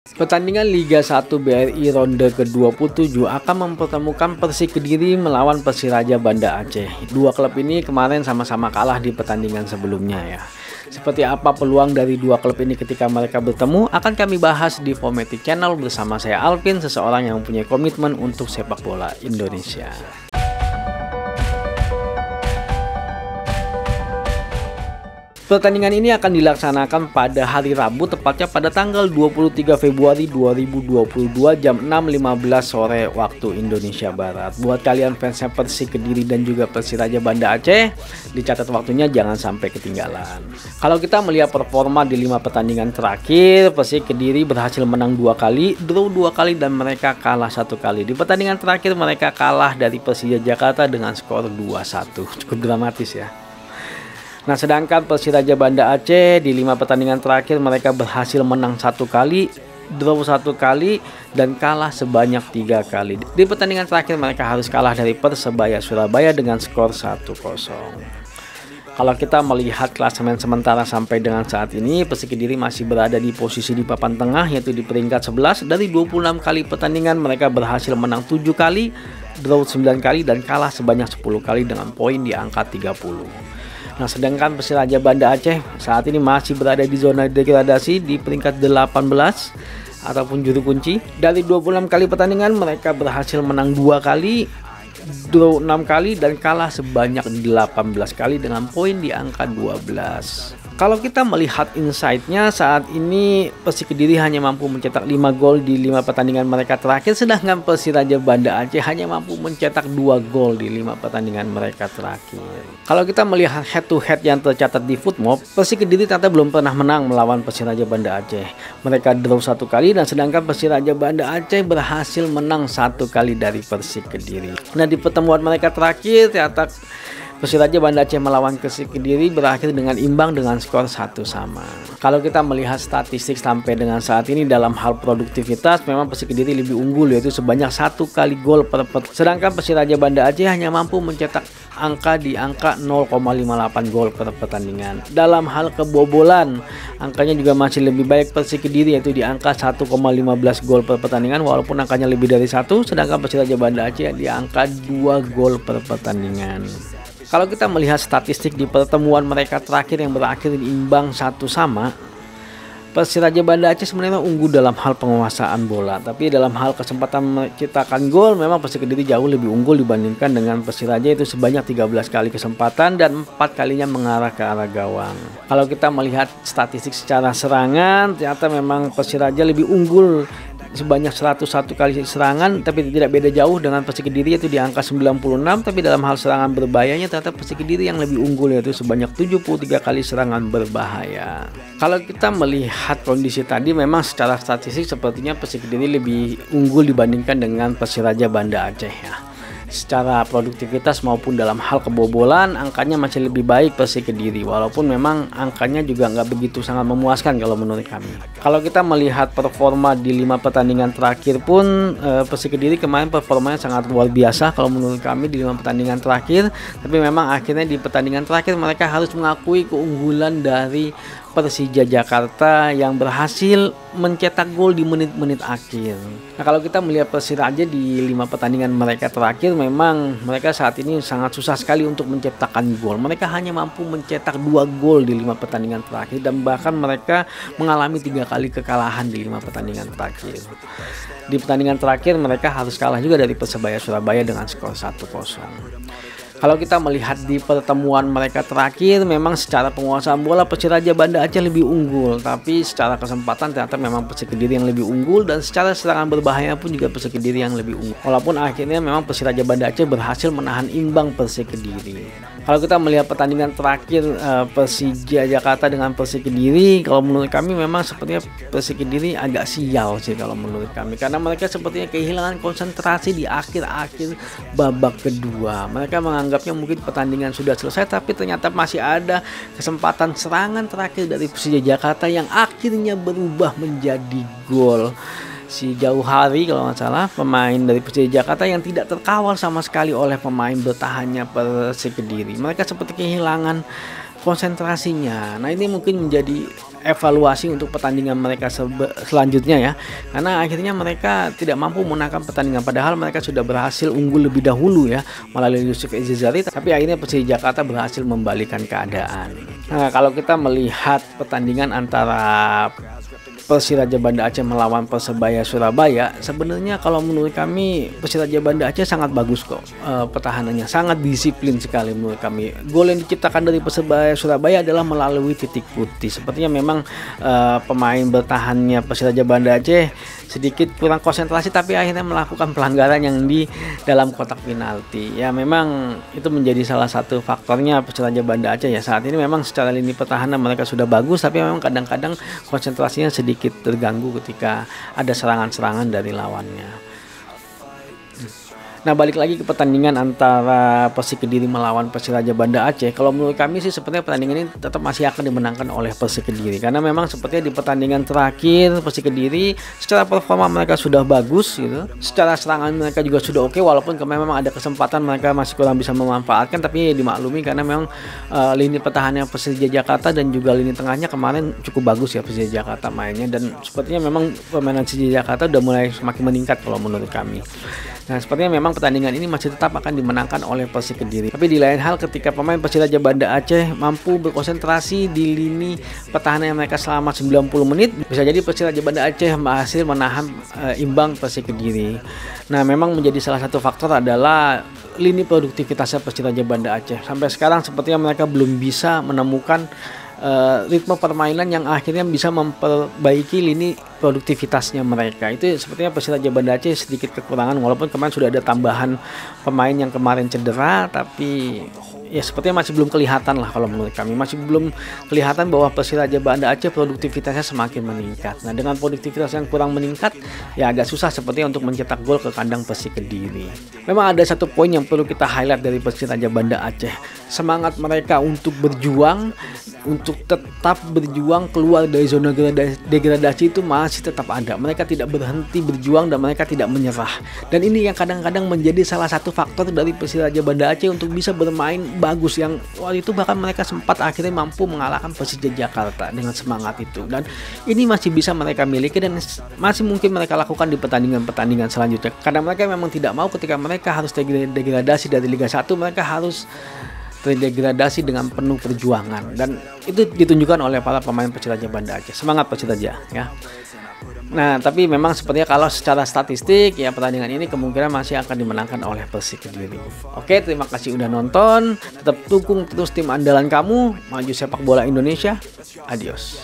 Pertandingan Liga 1 BRI ronde ke-27 akan mempertemukan Persik Kediri melawan Persiraja Banda Aceh. Dua klub ini kemarin sama-sama kalah di pertandingan sebelumnya ya. Seperti apa peluang dari dua klub ini ketika mereka bertemu akan kami bahas di Fometic Channel bersama saya Alvin, seseorang yang punya komitmen untuk sepak bola Indonesia. Pertandingan ini akan dilaksanakan pada hari Rabu, tepatnya pada tanggal 23 Februari 2022 jam 6.15 sore waktu Indonesia Barat. Buat kalian fansnya Persik Kediri dan juga Persiraja Banda Aceh, dicatat waktunya jangan sampai ketinggalan. Kalau kita melihat performa di 5 pertandingan terakhir, Persik Kediri berhasil menang 2 kali, draw 2 kali, dan mereka kalah 1 kali. Di pertandingan terakhir mereka kalah dari Persija Jakarta dengan skor 2-1. Cukup dramatis ya. Nah, sedangkan Persiraja Banda Aceh di 5 pertandingan terakhir mereka berhasil menang 1 kali, draw 1 kali, dan kalah sebanyak 3 kali. Di pertandingan terakhir mereka harus kalah dari Persebaya Surabaya dengan skor 1-0. Kalau kita melihat klasemen sementara sampai dengan saat ini, Persik Kediri masih berada di posisi di papan tengah, yaitu di peringkat 11. Dari 26 kali pertandingan mereka berhasil menang 7 kali, draw 9 kali, dan kalah sebanyak 10 kali dengan poin di angka 30. Nah, sedangkan Persiraja Banda Aceh saat ini masih berada di zona degradasi di peringkat 18 ataupun juru kunci. Dari 26 kali pertandingan mereka berhasil menang 2 kali, draw 6 kali, dan kalah sebanyak 18 kali dengan poin di angka 12. Kalau kita melihat insight-nya saat ini, Persik Kediri hanya mampu mencetak 5 gol di 5 pertandingan mereka terakhir, sedangkan Persiraja Banda Aceh hanya mampu mencetak 2 gol di 5 pertandingan mereka terakhir. Kalau kita melihat head to head yang tercatat di Footmob, Persik Kediri ternyata belum pernah menang melawan Persiraja Banda Aceh. Mereka draw 1 kali, dan sedangkan Persiraja Banda Aceh berhasil menang 1 kali dari Persik Kediri. Nah, di pertemuan mereka terakhir ternyata Persiraja Banda Aceh melawan Persik Kediri berakhir dengan imbang dengan skor 1-1. Kalau kita melihat statistik sampai dengan saat ini dalam hal produktivitas, memang Persik Kediri lebih unggul, yaitu sebanyak 1 kali gol per pertandingan. Sedangkan Persiraja Banda Aceh hanya mampu mencetak angka 0,58 gol per pertandingan. Dalam hal kebobolan, angkanya juga masih lebih baik Persik Kediri, yaitu di angka 1,15 gol per pertandingan, walaupun angkanya lebih dari 1, sedangkan Persiraja Banda Aceh di angka 2 gol per pertandingan. Kalau kita melihat statistik di pertemuan mereka terakhir yang berakhir imbang 1-1, Persiraja Banda Aceh sebenarnya unggul dalam hal penguasaan bola, tapi dalam hal kesempatan menciptakan gol memang Persik Kediri jauh lebih unggul dibandingkan dengan Persiraja, itu sebanyak 13 kali kesempatan dan 4 kalinya mengarah ke arah gawang. Kalau kita melihat statistik secara serangan, ternyata memang Persiraja lebih unggul sebanyak 101 kali serangan, tapi tidak beda jauh dengan Persik Kediri, yaitu di angka 96. Tapi dalam hal serangan berbahayanya ternyata Persik Kediri yang lebih unggul, yaitu sebanyak 73 kali serangan berbahaya. Kalau kita melihat kondisi tadi, memang secara statistik sepertinya Persik Kediri lebih unggul dibandingkan dengan Persiraja Banda Aceh ya. Secara produktivitas maupun dalam hal kebobolan, angkanya masih lebih baik Persik Kediri, walaupun memang angkanya juga nggak begitu sangat memuaskan kalau menurut kami. Kalau kita melihat performa di 5 pertandingan terakhir pun, Persik Kediri kemarin performanya sangat luar biasa kalau menurut kami di 5 pertandingan terakhir, tapi memang akhirnya di pertandingan terakhir mereka harus mengakui keunggulan dari Persija Jakarta yang berhasil mencetak gol di menit-menit akhir. Nah, kalau kita melihat Persiraja di 5 pertandingan mereka terakhir, memang mereka saat ini sangat susah sekali untuk menciptakan gol. Mereka hanya mampu mencetak 2 gol di 5 pertandingan terakhir, dan bahkan mereka mengalami 3 kali kekalahan di 5 pertandingan terakhir. Di pertandingan terakhir mereka harus kalah juga dari Persebaya Surabaya dengan skor 1-0. Kalau kita melihat di pertemuan mereka terakhir, memang secara penguasaan bola Persiraja Banda Aceh lebih unggul, tapi secara kesempatan ternyata memang Persik Kediri yang lebih unggul, dan secara serangan berbahaya pun juga Persik Kediri yang lebih unggul. Walaupun akhirnya memang Persiraja Banda Aceh berhasil menahan imbang Persik Kediri. Kalau kita melihat pertandingan terakhir Persija Jakarta dengan Persik Kediri, kalau menurut kami memang sepertinya Persik Kediri agak sial sih kalau menurut kami, karena mereka sepertinya kehilangan konsentrasi di akhir-akhir babak kedua. Mereka menganggapnya mungkin pertandingan sudah selesai, tapi ternyata masih ada kesempatan serangan terakhir dari Persija Jakarta yang akhirnya berubah menjadi gol. Si Jauhari kalau nggak salah, pemain dari Persija Jakarta yang tidak terkawal sama sekali oleh pemain bertahannya Persik Kediri. Mereka seperti kehilangan konsentrasinya. Nah, ini mungkin menjadi evaluasi untuk pertandingan mereka selanjutnya ya, karena akhirnya mereka tidak mampu memenangkan pertandingan padahal mereka sudah berhasil unggul lebih dahulu ya melalui Yusuf Edzezari, tapi akhirnya Persija Jakarta berhasil membalikan keadaan. Nah, kalau kita melihat pertandingan antara Persiraja Banda Aceh melawan Persebaya Surabaya, sebenarnya kalau menurut kami Persiraja Banda Aceh sangat bagus kok, pertahanannya sangat disiplin sekali menurut kami. Gol yang diciptakan dari Persebaya Surabaya adalah melalui titik putih. Sepertinya memang pemain bertahannya Persiraja Banda Aceh sedikit kurang konsentrasi, tapi akhirnya melakukan pelanggaran yang di dalam kotak penalti. Ya memang itu menjadi salah satu faktornya Persiraja Banda Aceh ya. Saat ini memang secara lini pertahanan mereka sudah bagus, tapi memang kadang-kadang konsentrasinya sedikit terganggu ketika ada serangan-serangan dari lawannya. Nah, balik lagi ke pertandingan antara Persik Kediri melawan Persiraja Banda Aceh. Kalau menurut kami sih sepertinya pertandingan ini tetap masih akan dimenangkan oleh Persik Kediri, karena memang sepertinya di pertandingan terakhir Persik Kediri secara performa mereka sudah bagus gitu. Secara serangan mereka juga sudah oke, walaupun memang ada kesempatan mereka masih kurang bisa memanfaatkan, tapi dimaklumi karena memang lini pertahanan Persija Jakarta dan juga lini tengahnya kemarin cukup bagus ya Persija Jakarta mainnya, dan sepertinya memang permainan Persija Jakarta udah mulai semakin meningkat kalau menurut kami. Nah, sepertinya memang pertandingan ini masih tetap akan dimenangkan oleh Persik Kediri. Tapi di lain hal, ketika pemain Persiraja Banda Aceh mampu berkonsentrasi di lini pertahanan mereka selama 90 menit, bisa jadi Persiraja Banda Aceh berhasil menahan imbang Persik Kediri. Nah, memang menjadi salah satu faktor adalah lini produktivitasnya Persiraja Banda Aceh. Sampai sekarang sepertinya mereka belum bisa menemukan ritme permainan yang akhirnya bisa memperbaiki lini produktivitasnya mereka. Itu sepertinya Persiraja Banda Aceh sedikit kekurangan, walaupun kemarin sudah ada tambahan pemain yang kemarin cedera, tapi ya sepertinya masih belum kelihatan lah kalau menurut kami. Masih belum kelihatan bahwa Persiraja Banda Aceh produktivitasnya semakin meningkat. Nah, dengan produktivitas yang kurang meningkat, ya agak susah sepertinya untuk mencetak gol ke kandang Persik Kediri. Memang ada satu poin yang perlu kita highlight dari Persiraja Banda Aceh. Semangat mereka untuk berjuang, untuk tetap berjuang keluar dari zona degradasi itu masih tetap ada. Mereka tidak berhenti berjuang dan mereka tidak menyerah. Dan ini yang kadang-kadang menjadi salah satu faktor dari Persiraja Banda Aceh untuk bisa bermain bagus, yang waktu itu bahkan mereka sempat akhirnya mampu mengalahkan Persija Jakarta dengan semangat itu. Dan ini masih bisa mereka miliki dan masih mungkin mereka lakukan di pertandingan-pertandingan selanjutnya. Karena mereka memang tidak mau ketika mereka harus degradasi dari Liga 1, mereka harus terdegradasi dengan penuh perjuangan, dan itu ditunjukkan oleh para pemain Persiraja Banda Aceh. Semangat Persiraja ya. Nah, tapi memang sepertinya kalau secara statistik ya pertandingan ini kemungkinan masih akan dimenangkan oleh Persik Kediri. Oke, terima kasih udah nonton. Tetap dukung terus tim andalan kamu, maju sepak bola Indonesia. Adios.